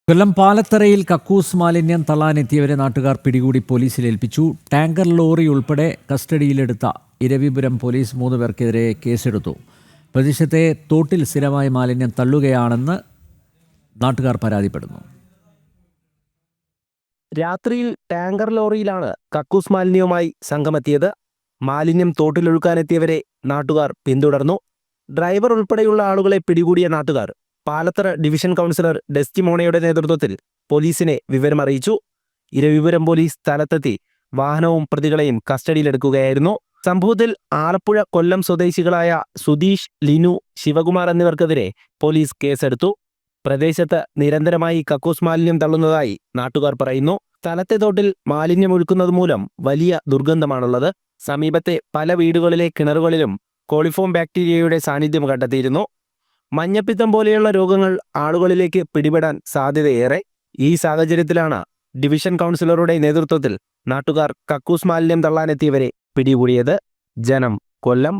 കൊല്ലം പാലത്തറയിൽ കക്കൂസ് മാലിന്യം തള്ളാനെത്തിയവരെ നാട്ടുകാർ പിടികൂടി പോലീസിൽ ഏൽപ്പിച്ചു. ടാങ്കർ ലോറി ഉൾപ്പെടെ കസ്റ്റഡിയിലെടുത്ത ഇരവിപുരം പോലീസ് 3 പേർക്കെതിരെ കേസെടുത്തു. പ്രദേശത്തെ തോട്ടിൽ സ്ഥിരമായി മാലിന്യം തള്ളുകയാണെന്ന് നാട്ടുകാർ പരാതിപ്പെടുന്നു. രാത്രിയിൽ ടാങ്കർ ലോറിയിലാണ് കക്കൂസ് മാലിന്യവുമായി സംഘമെത്തിയത്. മാലിന്യം തോട്ടിലൊഴുക്കാനെത്തിയവരെ നാട്ടുകാർ പിന്തുടർന്നു. ഡ്രൈവർ ഉൾപ്പെടെയുള്ള ആളുകളെ പിടികൂടിയ നാട്ടുകാർ പാലത്തറ ഡിവിഷൻ കൗൺസിലർ ഡെസ്റ്റിമോണയുടെ നേതൃത്വത്തിൽ പോലീസിനെ വിവരമറിയിച്ചു. ഇരവിപുരം പോലീസ് സ്ഥലത്തെത്തി വാഹനവും പ്രതികളെയും കസ്റ്റഡിയിലെടുക്കുകയായിരുന്നു. സംഭവത്തിൽ ആലപ്പുഴ കൊല്ലം സ്വദേശികളായ സുധീഷ്, ലിനു, ശിവകുമാർ എന്നിവർക്കെതിരെ പോലീസ് കേസെടുത്തു. പ്രദേശത്ത് നിരന്തരമായി കക്കൂസ് മാലിന്യം തള്ളുന്നതായി നാട്ടുകാർ പറയുന്നു. സ്ഥലത്തെ തോട്ടിൽ മാലിന്യം ഒഴുക്കുന്നത് മൂലം വലിയ ദുർഗന്ധമാണുള്ളത്. സമീപത്തെ പല വീടുകളിലെ കിണറുകളിലും കോളിഫോം ബാക്ടീരിയയുടെ സാന്നിധ്യം കണ്ടെത്തിയിരുന്നു. മഞ്ഞപ്പിത്തം പോലെയുള്ള രോഗങ്ങൾ ആളുകളിലേക്ക് പിടിപെടാൻ സാധ്യതയേറെ. ഈ സാഹചര്യത്തിലാണ് ഡിവിഷൻ കൗൺസിലറുടെ നേതൃത്വത്തിൽ നാട്ടുകാർ കക്കൂസ് മാലിന്യം തള്ളാനെത്തിയവരെ പിടികൂടിയത്. ജനം, കൊല്ലം.